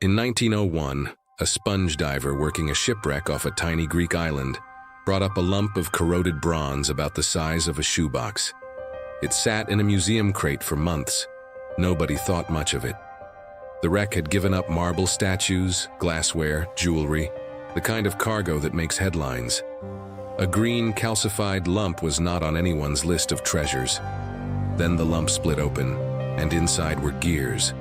In 1901, a sponge diver working a shipwreck off a tiny Greek island brought up a lump of corroded bronze about the size of a shoebox. It sat in a museum crate for months. Nobody thought much of it. The wreck had given up marble statues, glassware, jewelry, the kind of cargo that makes headlines. A green, calcified lump was not on anyone's list of treasures. Then the lump split open, and inside were gears.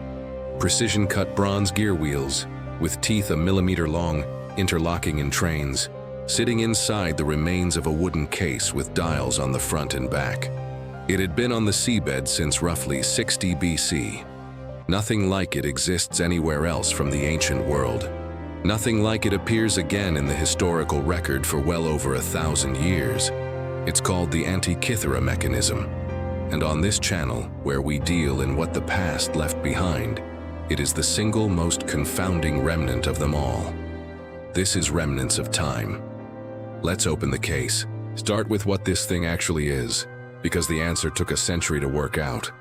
Precision-cut bronze gear wheels, with teeth a millimeter long, interlocking in trains, sitting inside the remains of a wooden case with dials on the front and back. It had been on the seabed since roughly 60 BC. Nothing like it exists anywhere else from the ancient world. Nothing like it appears again in the historical record for well over 1,000 years. It's called the Antikythera mechanism. And on this channel, where we deal in what the past left behind, it is the single most confounding remnant of them all. This is Remnants of Time. Let's open the case. Start with what this thing actually is, because the answer took a century to work out.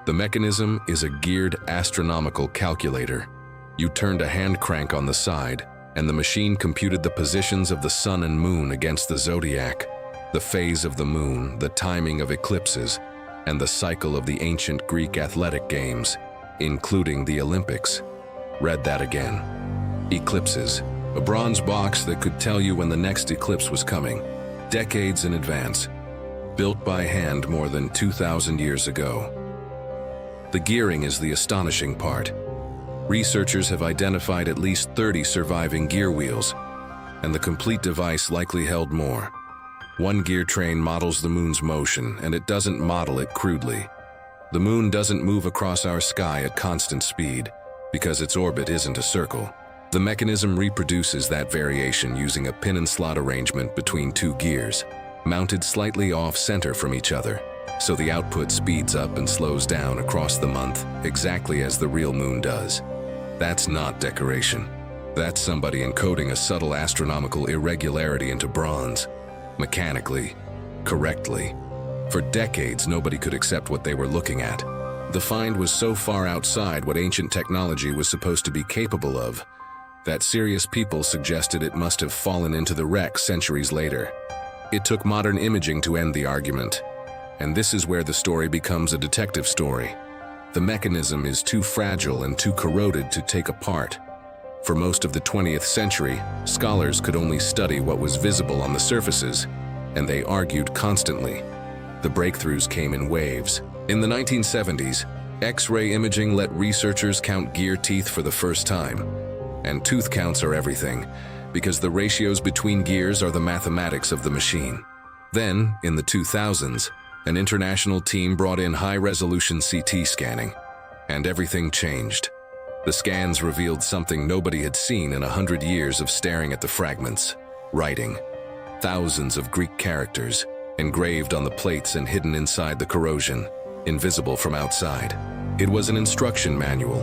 The mechanism is a geared astronomical calculator. You turned a hand crank on the side, and the machine computed the positions of the sun and moon against the zodiac, the phase of the moon, the timing of eclipses, and the cycle of the ancient Greek athletic games, including the Olympics. Read that again. Eclipses, a bronze box that could tell you when the next eclipse was coming, decades in advance, built by hand more than 2,000 years ago. The gearing is the astonishing part. Researchers have identified at least 30 surviving gear wheels, and the complete device likely held more. One gear train models the moon's motion, and it doesn't model it crudely. The moon doesn't move across our sky at constant speed, because its orbit isn't a circle. The mechanism reproduces that variation using a pin and slot arrangement between two gears, mounted slightly off-center from each other, so the output speeds up and slows down across the month, exactly as the real moon does. That's not decoration. That's somebody encoding a subtle astronomical irregularity into bronze, mechanically, correctly. For decades, nobody could accept what they were looking at. The find was so far outside what ancient technology was supposed to be capable of, that serious people suggested it must have fallen into the wreck centuries later. It took modern imaging to end the argument, and this is where the story becomes a detective story. The mechanism is too fragile and too corroded to take apart. For most of the 20th century, scholars could only study what was visible on the surfaces, and they argued constantly. The breakthroughs came in waves. In the 1970s, X-ray imaging let researchers count gear teeth for the first time. And tooth counts are everything, because the ratios between gears are the mathematics of the machine. Then, in the 2000s, an international team brought in high-resolution CT scanning, and everything changed. The scans revealed something nobody had seen in 100 years of staring at the fragments. Writing. Thousands of Greek characters, engraved on the plates and hidden inside the corrosion, invisible from outside. It was an instruction manual.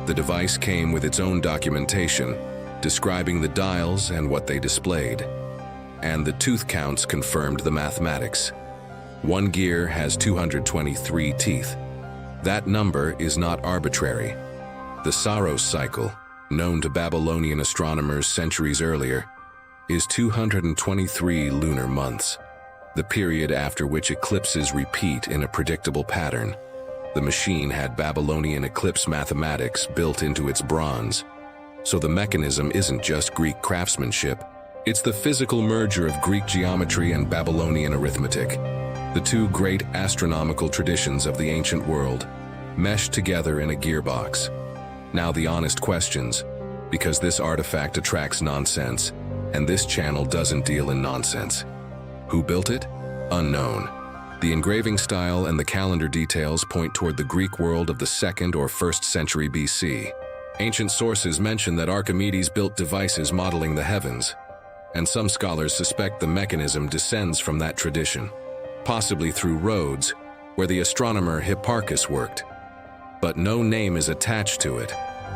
The device came with its own documentation, describing the dials and what they displayed. And the tooth counts confirmed the mathematics. One gear has 223 teeth. That number is not arbitrary. The Saros cycle, known to Babylonian astronomers centuries earlier, is 223 lunar months, the period after which eclipses repeat in a predictable pattern. The machine had Babylonian eclipse mathematics built into its bronze, so the mechanism isn't just Greek craftsmanship, it's the physical merger of Greek geometry and Babylonian arithmetic, the two great astronomical traditions of the ancient world, meshed together in a gearbox. Now the honest questions, because this artifact attracts nonsense, and this channel doesn't deal in nonsense. Who built it? Unknown. The engraving style and the calendar details point toward the Greek world of the 2nd or 1st century BC. Ancient sources mention that Archimedes built devices modeling the heavens, and some scholars suspect the mechanism descends from that tradition, possibly through Rhodes, where the astronomer Hipparchus worked. But no name is attached to it,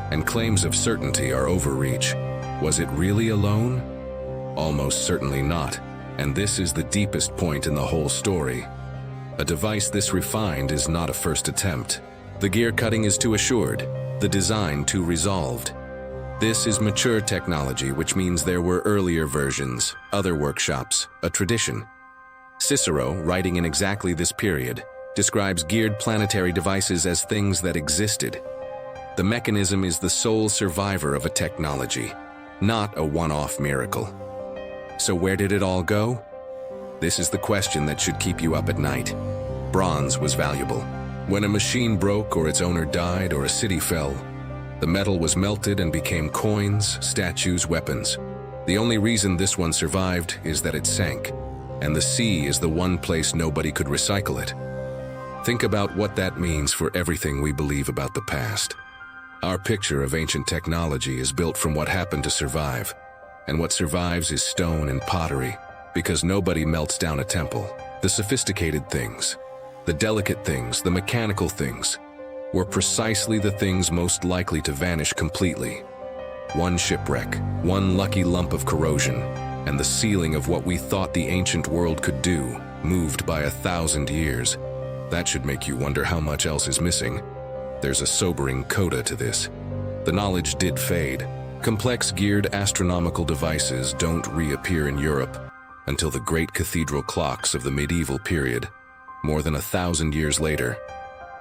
and claims of certainty are overreach. Was it really alone? Almost certainly not, and this is the deepest point in the whole story. A device this refined is not a first attempt. The gear cutting is too assured, the design too resolved. This is mature technology, which means there were earlier versions, other workshops, a tradition. Cicero, writing in exactly this period, describes geared planetary devices as things that existed. The mechanism is the sole survivor of a technology, not a one-off miracle. So where did it all go? This is the question that should keep you up at night. Bronze was valuable. When a machine broke or its owner died or a city fell, the metal was melted and became coins, statues, weapons. The only reason this one survived is that it sank, and the sea is the one place nobody could recycle it. Think about what that means for everything we believe about the past. Our picture of ancient technology is built from what happened to survive, and what survives is stone and pottery, because nobody melts down a temple. The sophisticated things, the delicate things, the mechanical things, were precisely the things most likely to vanish completely. One shipwreck, one lucky lump of corrosion, and the ceiling of what we thought the ancient world could do, moved by 1,000 years. That should make you wonder how much else is missing. There's a sobering coda to this. The knowledge did fade. Complex geared astronomical devices don't reappear in Europe until the great cathedral clocks of the medieval period, more than 1,000 years later,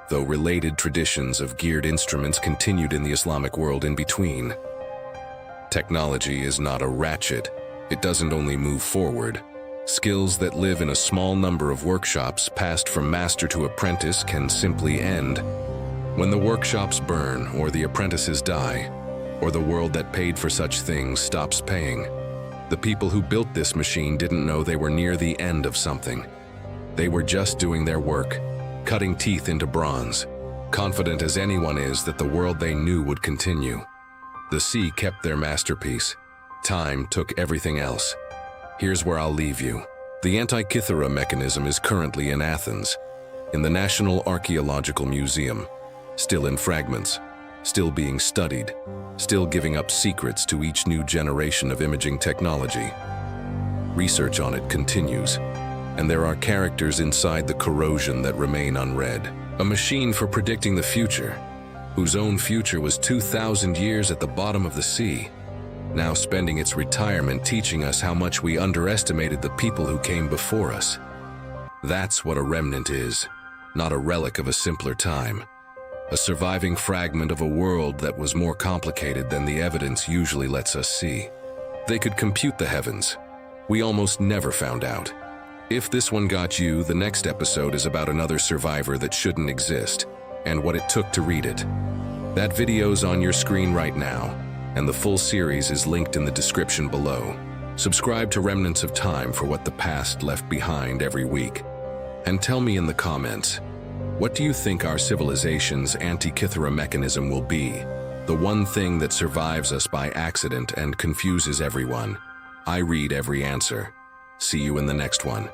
though related traditions of geared instruments continued in the Islamic world in between. Technology is not a ratchet. It doesn't only move forward. Skills that live in a small number of workshops passed from master to apprentice can simply end. When the workshops burn, or the apprentices die, or the world that paid for such things stops paying, the people who built this machine didn't know they were near the end of something. They were just doing their work, cutting teeth into bronze, confident as anyone is that the world they knew would continue. The sea kept their masterpiece. Time took everything else. Here's where I'll leave you. The Antikythera mechanism is currently in Athens, in the National Archaeological Museum, still in fragments, still being studied, still giving up secrets to each new generation of imaging technology. Research on it continues, and there are characters inside the corrosion that remain unread. A machine for predicting the future, whose own future was 2,000 years at the bottom of the sea, now spending its retirement teaching us how much we underestimated the people who came before us. That's what a remnant is, not a relic of a simpler time. A surviving fragment of a world that was more complicated than the evidence usually lets us see. They could compute the heavens. We almost never found out. If this one got you, the next episode is about another survivor that shouldn't exist, and what it took to read it. That video's on your screen right now, and the full series is linked in the description below. Subscribe to Remnants of Time for what the past left behind every week. And tell me in the comments, what do you think our civilization's Antikythera mechanism will be? The one thing that survives us by accident and confuses everyone. I read every answer. See you in the next one.